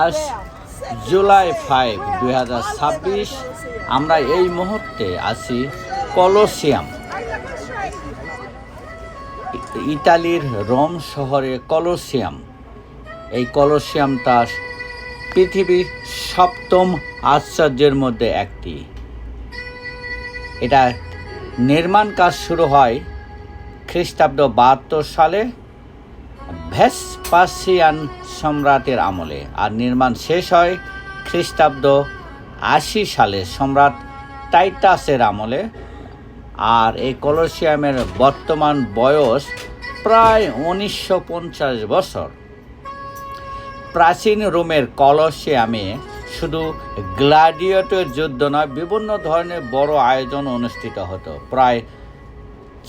আজ জুলাই 5, 2026। আমরা এই মুহূর্তে আছি কলোসিয়াম, ইতালির রোম শহরে কলোসিয়াম। এই কলোসিয়ামটা পৃথিবীর 7ম আশ্চর্যের মধ্যে একটি। এটা নির্মাণ কাজ শুরু হয় খ্রিস্টাব্দ 72 সালে ভেসপাসিয়ান সম্রাটের আমলে, আর নির্মাণ শেষ হয় খ্রিস্টাব্দ 80 সালে সম্রাট টাইটাসের আমলে। আর এই কলোসিয়ামের বর্তমান বয়স প্রায় 1950 বছর। প্রাচীন রোমের কলোসিয়ামে শুধু গ্ল্যাডিয়েটর যুদ্ধ নয়, বিভিন্ন ধরনের বড় আয়োজন অনুষ্ঠিত হতো। প্রায়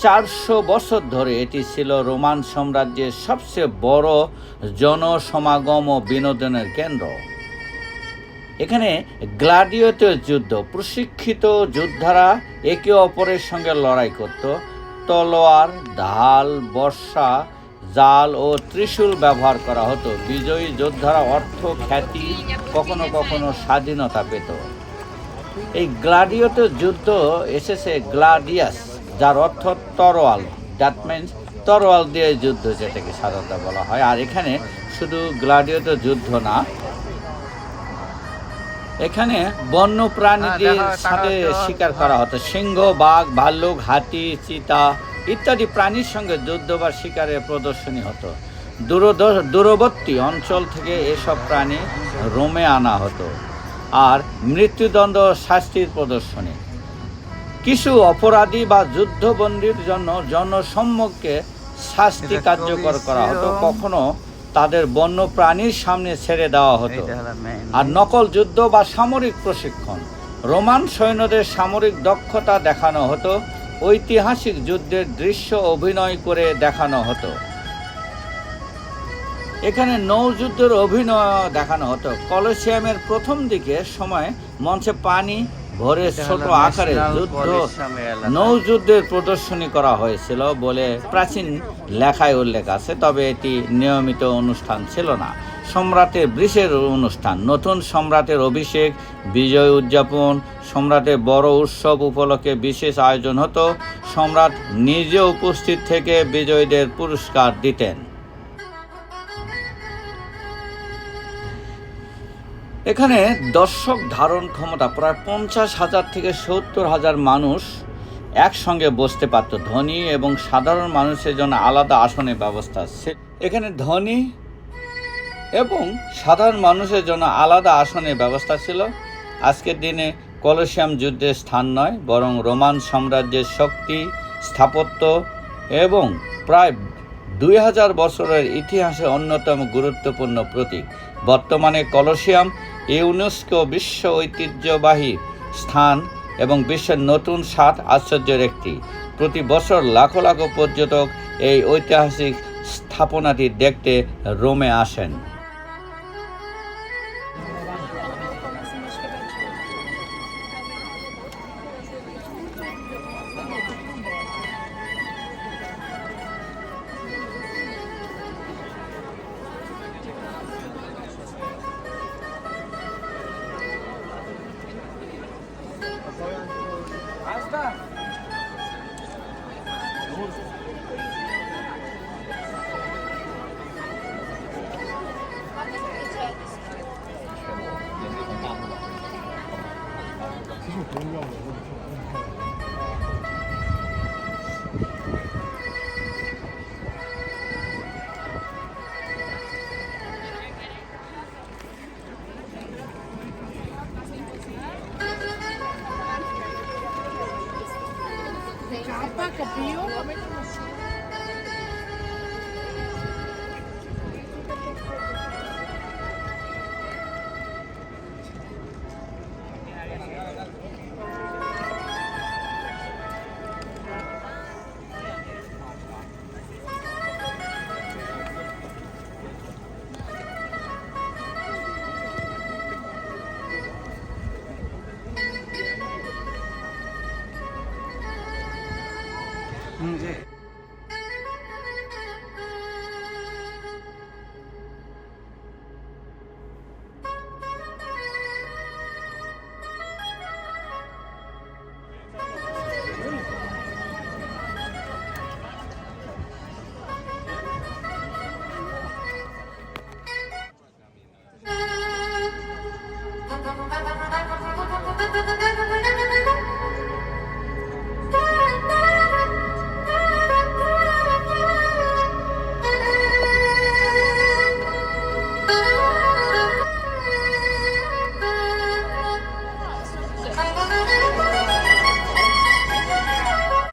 400 বছর ধরে এটি ছিল রোমান সাম্রাজ্যের সবচেয়ে বড় জনসমাগম ও বিনোদনের কেন্দ্র। এখানে গ্ল্যাডিয়েটর যুদ্ধ, প্রশিক্ষিত যোদ্ধারা একে অপরের সঙ্গে লড়াই করত। তলোয়ার, ঢাল, বর্শা, জাল ও ত্রিশূল ব্যবহার করা হতো। বিজয়ী যোদ্ধারা অর্থ, খ্যাতি, কখনো কখনো স্বাধীনতা পেত। এই গ্ল্যাডিয়েটর যুদ্ধ এসেছে গ্ল্যাডিয়াস, যার অর্থ তরোয়াল। দ্যাট মিনস তরোয়াল দিয়ে যুদ্ধ, যেটাকে সাধারণত বলা হয়। আর এখানে শুধু গ্ল্যাডিয়েটর যুদ্ধ না, এখানে বন্য প্রাণীদের সাথে শিকার করা হতো। সিংহ, বাঘ, ভাল্লুক, হাতি, চিতা ইত্যাদি প্রাণীর সঙ্গে যুদ্ধ বা শিকারের প্রদর্শনী হতো। দূরবর্তী অঞ্চল থেকে এসব প্রাণী রোমে আনা হতো। আর মৃত্যুদণ্ড শাস্তির প্রদর্শনী। কিছু অপরাধী বা যুদ্ধবন্দীর জন্য জনসম্মুখে শাস্তি কার্যকর করা হতো, কখনো তাদের বন্য প্রাণীর সামনে ছেড়ে দেওয়া হতো। আর নকল যুদ্ধ বা সামরিক প্রশিক্ষণ, রোমান সৈন্যদের সামরিক দক্ষতা দেখানো হতো। ঐতিহাসিক যুদ্ধের দৃশ্য অভিনয় করে দেখানো হতো। এখানে নৌযুদ্ধের অভিনয় দেখানো হতো। কলোসিয়ামের প্রথম দিকে সময় মঞ্চে পানি ভরে ছোট আকারে নৌযুদ্ধের প্রদর্শনী করা হয়েছিল বলে প্রাচীন লেখায় উল্লেখ আছে, তবে এটি নিয়মিত অনুষ্ঠান ছিল না। সম্রাটের বৃষের অনুষ্ঠান, নতুন সম্রাটের অভিষেক, বিজয় উদযাপন, সম্রাটের বড় উৎসব উপলক্ষে বিশেষ আয়োজন হতো। সম্রাট নিজে উপস্থিত থেকে বিজয়ীদের পুরস্কার দিতেন। এখানে দর্শক ধারণ ক্ষমতা প্রায় 50,000 থেকে 70,000 মানুষ একসঙ্গে বসতে পারত। ধনী এবং সাধারণ মানুষের জন্য আলাদা আসনের ব্যবস্থা। এখানে ধনী এবং সাধারণ মানুষের জন্য আলাদা আসনের ব্যবস্থা ছিল। আজকের দিনে কলোসিয়াম যুদ্ধের স্থান নয়, বরং রোমান সাম্রাজ্যের শক্তি, স্থাপত্য এবং প্রায় 2000 বছরের ইতিহাসে অন্যতম গুরুত্বপূর্ণ প্রতীক। বর্তমানে কলোসিয়াম ইউনেস্কো বিশ্ব ঐতিহ্যবাহী স্থান এবং বিশ্বের নতুন 7 আশ্চর্যের একটি। প্রতি বছর লাখো লাখো পর্যটক এই ঐতিহাসিক স্থাপনাটি দেখতে রোমে আসেন। Capio